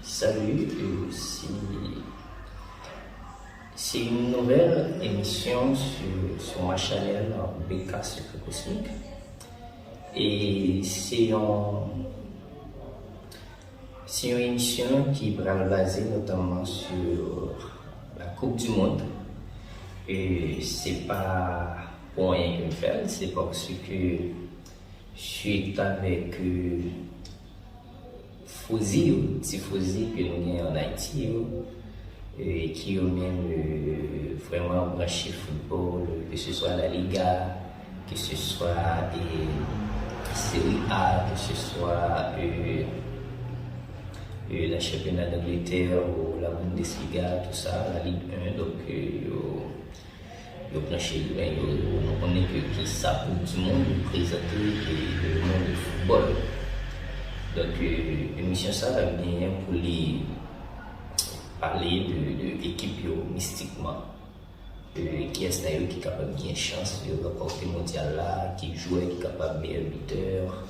salut, c'est une nouvelle émission sur ma chaîne BK Secret Cosmique. Et c'est une émission qui va basée notamment sur la Coupe du Monde. Et c'est pas pour rien que je fais, c'est parce que je suis avec petit Fouzi que nous avons en Haïti, et qui est même vraiment branché football, que ce soit la Liga, que ce soit la Série A, que ce soit la championnat d'Angleterre ou la Bundesliga, tout ça, la Ligue 1. Donc, on connaît que qui ça Coupe du Monde présenter le monde du football. Donc, l'émission ça va bien pour les parler de l'équipe mystiquement, qui est d'ailleurs qui est capable de bien chance de remporter le mondial là, qui joue, qui est capable de meilleur buteur,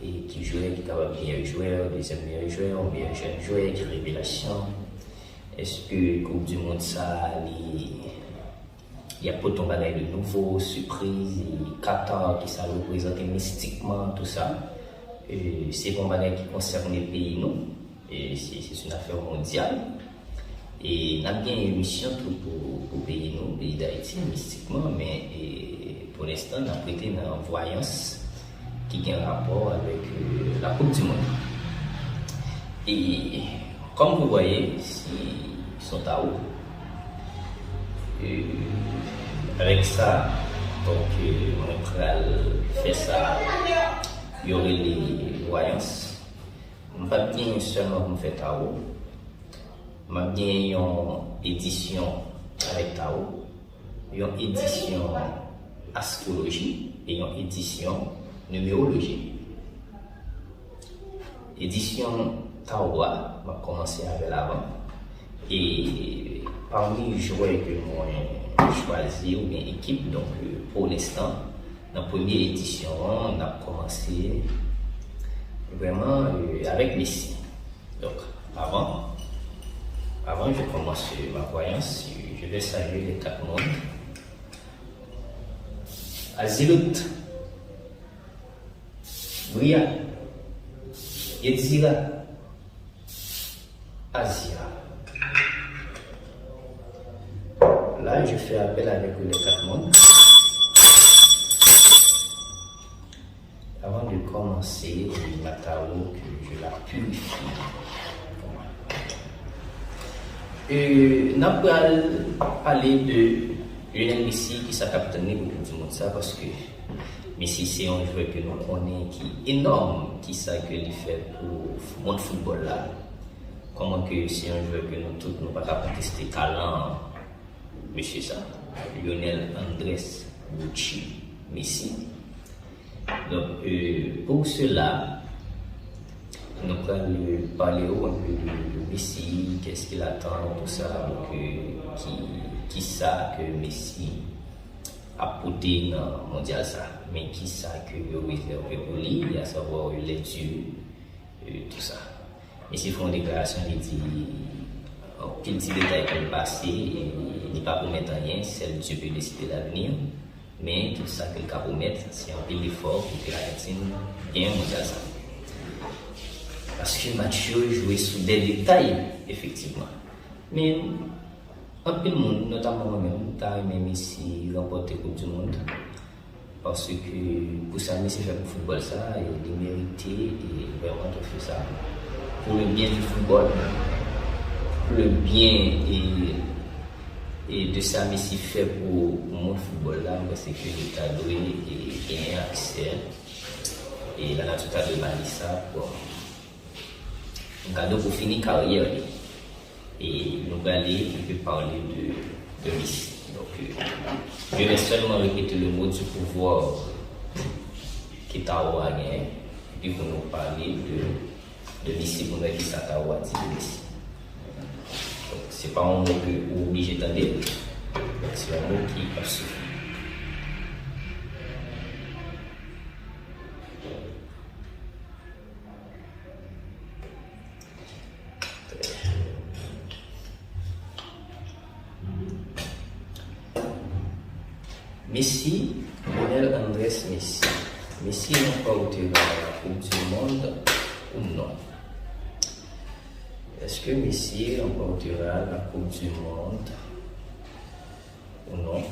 et qui joue, qui est capable de meilleur joueur, deuxième meilleur joueur, meilleur jeune joueur, qui révélation. Est-ce que Coupe du Monde ça, il y a pas ton bagage de nouveau, surprise, Qatar qui ça représente mystiquement, tout ça. C'est un bagage qui concerne les pays, non? Et c'est une affaire mondiale. Et on a bien une mission pour le pays, nous, pays d'Haïti, mystiquement, mais pour l'instant, on a prêté une voyance qui a un rapport avec la Coupe du Monde. Et comme vous voyez, ils sont à haut. Avec ça, donc on va faire ça, il y aurait les voyances. On va bien seulement vous faire Tao. On va bien une édition avec Tao, une édition astrologie et une édition numérologie. Édition Tao va commencer avec l'avant. Et parmi les joueurs que moi j'ai choisi ou bien équipe, donc pour l'instant, dans la première édition, on a commencé vraiment avec Messi. Donc avant je commence ma voyance, je vais saluer les 4 mondes. Azilut, Bria, Yetzira, Asia. Là, je fais appel avec les 4 mondes. Avant de commencer, ma tarot, que je la purifie. Nous allons parler de Lionel Messi qui s'est capitaine pour tout le monde ça parce que Messi c'est un joueur que nous connaissons qui est énorme, qui sait que il fait pour le monde football là. Comment que c'est un joueur que nous tous nous pas contester talent, monsieur ça, Lionel Andrés Gucci Messi. Donc pour cela, nous allons parler un peu de Messi, qu'est-ce qu'il attend, tout ça, donc, qui sait que Messi a porté dans le mondial ça, mais qui sait que réservé pour lui, à savoir les dieux, tout ça. Messi fait une déclaration, il dit un petit détail qui est passé, il n'est pas pour mettre rien, c'est Dieu peut décider l'avenir, mais tout ça qu'il peut mettre, c'est un peu l'effort pour que l'Argentine gagne le mondial ça. Parce que Mathieu jouait sur des détails, effectivement. Mais un peu de monde, notamment moi-même, t'as aimé Messi remporter la Coupe du Monde. Parce que pour ça, Messi fait le football ça, et il méritait et vraiment tout fait ça. Pour le bien du football, pour le bien et de ça, Messi fait pour mon football là, parce que l'État doit gagner accès. Et la nature a demandé ça pour. Donc, pour finir carrière, et nous allons parler de Messi. Donc, je vais seulement répéter le mot du pouvoir qui Tao a gagné, et puis pour nous parler de Messi, pour nous qui ça Tao a dit de Messi. Donc, ce n'est pas un mot que vous êtes obligé d'entendre, c'est un mot qui a suffi. Messi, Lionel Andrés Messi. Messi remportera la Coupe du Monde ou non? Est-ce que Messi remportera la Coupe du Monde ou non?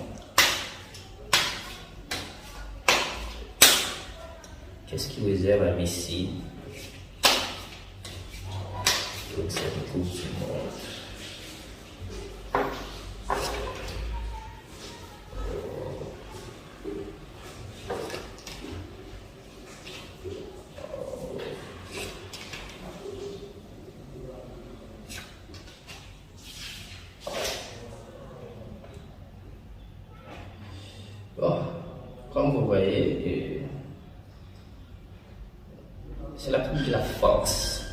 Qu'est-ce qui réserve à Messi pour cette Coupe du Monde? Bon, comme vous voyez, c'est la carte de la force.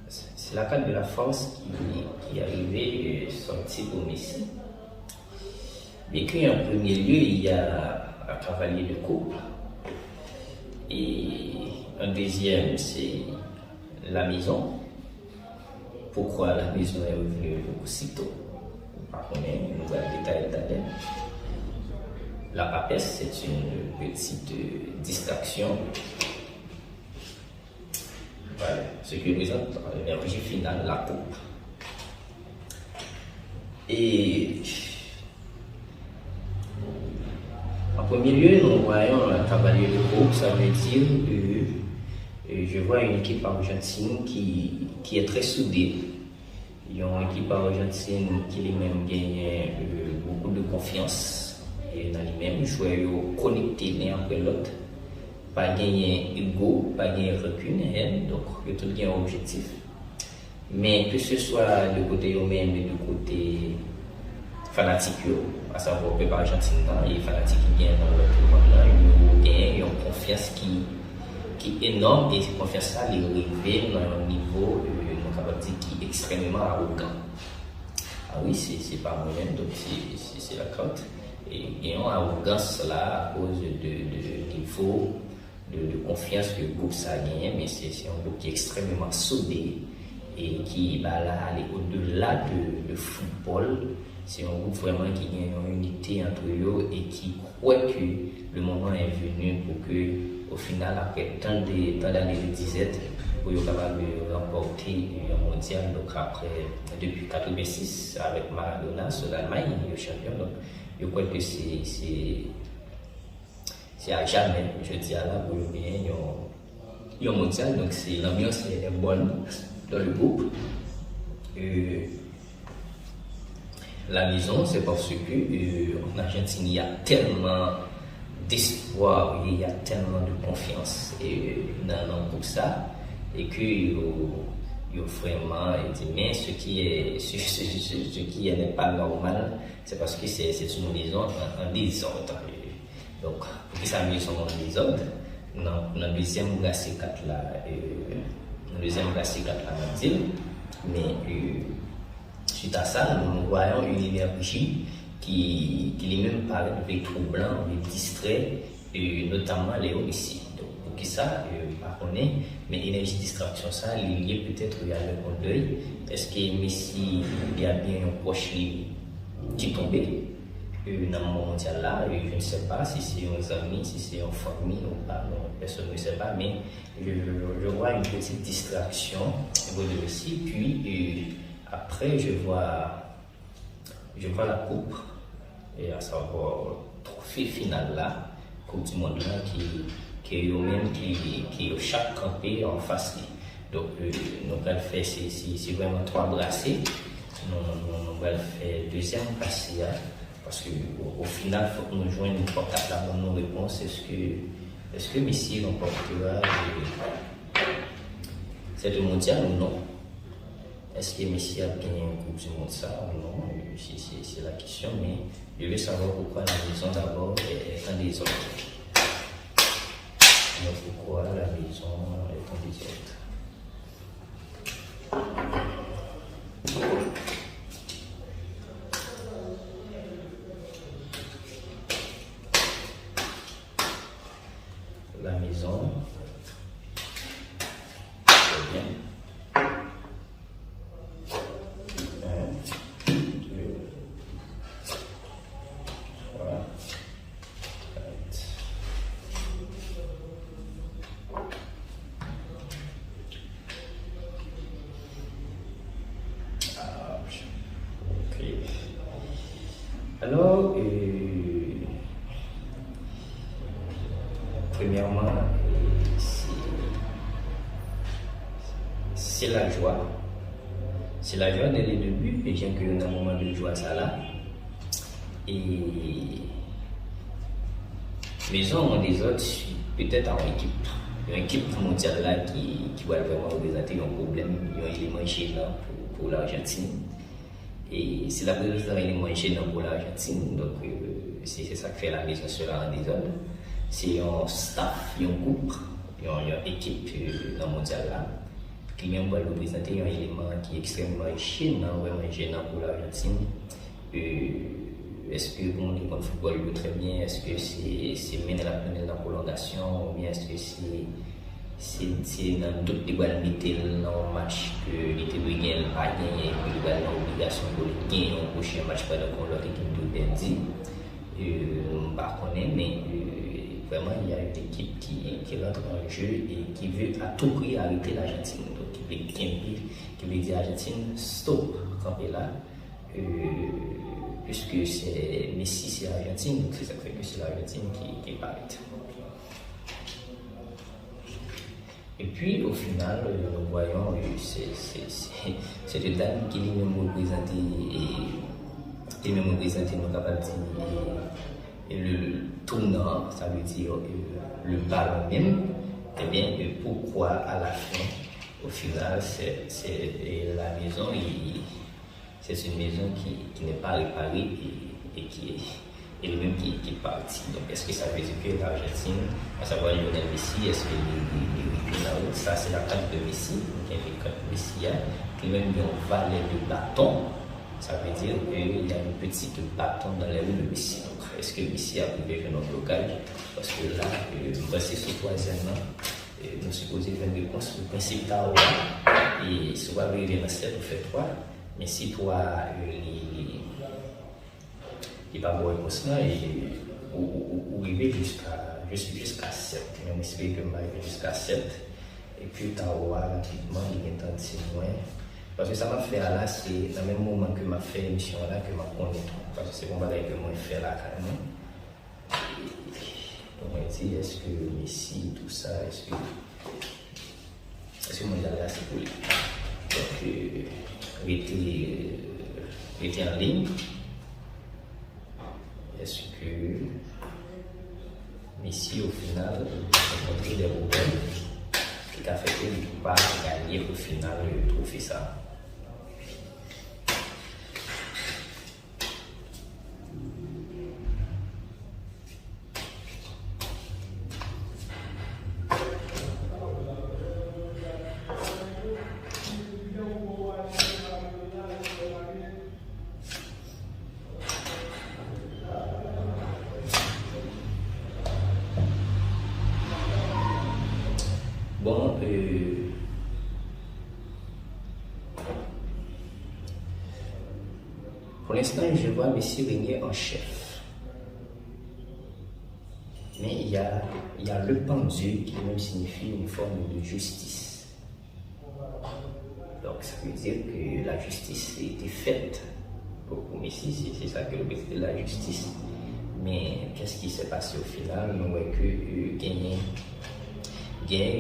C'est la carte de la force qui est arrivée, sortie pour Messi. Mais qu'en premier lieu, il y a un cavalier de coupe. Et un deuxième, c'est la maison. Pourquoi la maison est revenue aussitôt? On va détailler d'ailleurs. La papesse, c'est une petite distraction. Voilà, ce qui représente l'énergie finale, la coupe. Et en premier lieu, nous voyons un cavalier de coupe, ça veut dire que je vois une équipe argentine qui est très soudée. Il y a une équipe argentine qui lui-même gagne beaucoup de confiance. Et dans les mêmes joueurs connectés l'un après l'autre, pas gagner ego, pas gagner recul, donc il y a tout un objectif. Mais que ce soit du côté eux-mêmes et du côté fanatique, à savoir le peuple argentin et les fanatiques qui gagnent dans le monde, ils ont une confiance qui est énorme et cette confiance-là les révèle à un niveau, nous capable de dire, qui est extrêmement arrogant. Ah oui, c'est pas moi-même, donc c'est la carte. Et ils ont arrogance là à cause de niveau de confiance que le groupe ça a gagné, mais c'est un groupe qui est extrêmement soudé et qui va là aller au-delà de football. C'est un groupe vraiment qui a une unité entre eux et qui croit que le moment est venu pour que, au final, après tant d'années de disette, pour être capable de remporter un mondial. Donc après, depuis 1986, avec Maradona sur l'Allemagne, il est champion. Donc je crois que c'est à jamais, je dis à la pour le bien, il y a un mondial, donc l'ambiance est bonne dans le groupe. La maison, c'est parce que en Argentine, il y a tellement d'espoir, il y a tellement de confiance dans tout ça, et que il vraiment dit, mais ce qui n'est pas normal, c'est parce que c'est une maison en désordre. Donc, pour que ça maison en désordre, dans le deuxième bracelet 4 là, mais suite à ça, nous voyons une énergie qui est même pas avec troublant, avec distrait, notamment Léo ici. Donc, pour qui ça, on connaît, mais énergie distraction, ça, il y a peut-être avec mon deuil. Est-ce que Messi, il y a bien un proche qui est tombé dans le monde mondial là? Je ne sais pas si c'est un ami, si c'est une famille ou pas, non, personne ne sait pas, mais je vois une petite distraction au niveau de Messi, puis après, je vois la coupe, et à savoir le trophée final là, Coupe du Monde là, qui est eux-mêmes qui est chaque campé en face. Donc, nous allons faire, c'est vraiment 3 bracelets. Nous allons faire deuxième bracelet, parce qu'au final, il faut que nous joignions une porte à la bonne réponse. Est-ce que Messi remportera cette mondiale ou non? Est-ce que Messi a gagné une Coupe du Monde, ça ou non? C'est la question, mais je veux savoir pourquoi la maison d'abord est en désordre. Pourquoi la maison est en désordre? La maison, c'est bien. 1, 2, 3, Alors, premièrement, c'est la joie. C'est la joie dès le début, et j'aime qu'il y a un moment de joie ça là. Et les uns ont des autres, peut-être en équipe. Il y a une équipe mondiale là qui va vraiment représenter un problème, il y a un élément gênant pour l'Argentine. Et c'est la présence d'un élément gênant pour l'Argentine, donc c'est ça qui fait la maison sera en désordre. C'est un staff, un groupe, une équipe dans le mondial là, qui même va représenter un élément qui est extrêmement gênant, vraiment gênant pour l'Argentine. Est-ce que bon, les bons football jouent très bien? Est-ce que c'est mener la prolongation? Ou bien est-ce que c'est dans d'autres débats dans le match que l'été de gagner pas gagné, et puis il va avoir l'obligation de gagner un prochain match pendant que l'autre équipe doit perdre? Je ne connais pas, mais vraiment il y a une équipe qui rentre en jeu et qui veut à tout prix arrêter l'Argentine. Donc qui veut dire à l'Argentine stop, campez là. Puisque c'est Messi, c'est l'Argentine, donc c'est ça qui fait que c'est l'Argentine qui parle. Et puis au final, nous voyons c'est une dame qui lui-même représente nos capacités et le tournant, ça veut dire le ballon même. Eh bien, pourquoi à la fin, au final, c'est la maison. C'est une maison qui n'est pas réparée et qui est elle-même qui est partie. Donc, est-ce que ça veut dire que l'Argentine, à savoir Lionel Messi, est-ce que ça c'est la carte de Messi, qui est une carte de Messi, qui même un valet de bâton, ça veut dire qu'il y a une petite bâton dans les roues de Messi. Donc, est-ce que Messi a privé notre blocage? Parce que là, c'est ce troisièmement, nous supposons faire une réponse. Le principe d'Awa, et soit arrivé dans cette, vous faites 3. Mais si toi, il va avoir une réponse là, ou arriver jusqu'à 7. Mais on espère que je vais arriver jusqu'à 7. Et puis, tu as rapidement, il est temps de se loin. Parce que ça m'a fait là, c'est dans le même moment que m'a fait l'émission là, que m'a connaît. Parce que c'est bon bagage que moi fait là carrément. Donc, on dit, est-ce que Messi, tout ça, est-ce que moi j'allais assez pour lui? Donc, était en ligne. Est-ce que Messi au final a rencontré des problèmes qui a fait qu'il ne peut pas gagner au final le trophée ça? Bon, pour l'instant, je vois Messi régner en chef. Mais il y a le pendu qui même signifie une forme de justice. Donc, ça veut dire que la justice a été faite pour Messi, c'est ça que le but de la justice. Mais qu'est-ce qui s'est passé au final? Nous voyons que gagner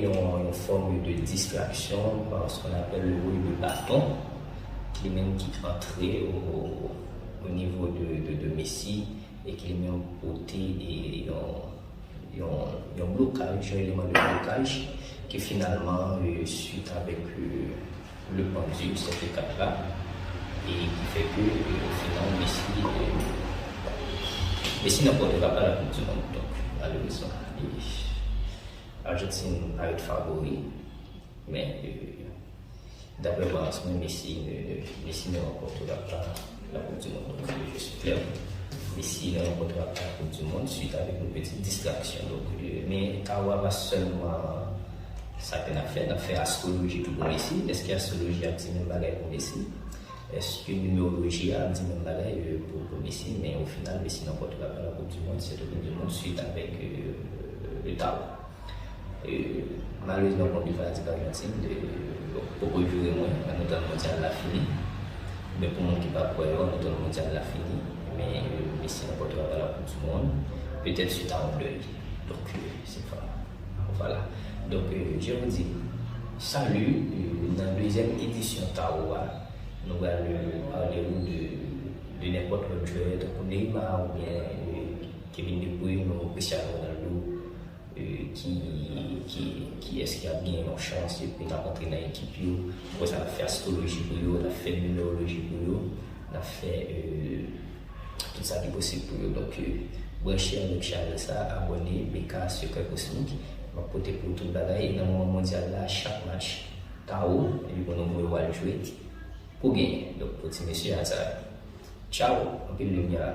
une forme de distraction par ce qu'on appelle le bruit de bâton, qui est même qui entrait au niveau de Messi et qui est même porté et un blocage, un élément de blocage qui finalement, suite avec le pendu, cette étape-là, et qui fait que finalement Messi n'emportera pas la Coupe du Monde, donc malheureusement. L'Argentine a été favori, mais d'après moi, Messi ne remportera pas la Coupe du Monde. Donc, je suis clair, Messi ne remportera pas la Coupe du Monde suite avec une petite distraction. Donc, mais Kawa va seulement certaines affaires astrologie pour Messi. Est-ce que l'astrologie a dit même bagaille pour Messi? Est-ce que la numérologie a dit même bagaille pour Messi? Mais au final, Messi n'emportera pas la Coupe du Monde, c'est la Coupe du Monde suite avec le Tao. Malheureusement, on peut faire l'Argentine pour jouer moins, notre mondial l'a fini. Mais pour moi qui ne pas pour notre mondial l'a fini. mais Messi n'apportera pas la Coupe du Monde, peut-être suite à un deuil. Donc, c'est pas. Voilà. Donc, je vous dis, salut, dans la deuxième édition Taoua, nous allons parler de n'importe quel joueur, donc Neymar ou bien Kevin De Bruyne ou Cristiano Ronaldo, qui est-ce qui a bien une chance et puis rencontrer dans l'équipe, pour ça, on a fait astrologie pour eux, on a fait numérologie pour eux, on a fait tout ça qui est possible pour eux. Donc, branchez avec Charles, ça, abonnez, Beka, Secret Cosmique, on va porter pour tout le bagaille. Dans le monde mondial, là, chaque match, Tao, et puis on va jouer pour gagner. Donc, petit monsieur, ça. Ciao, on peut le lumière.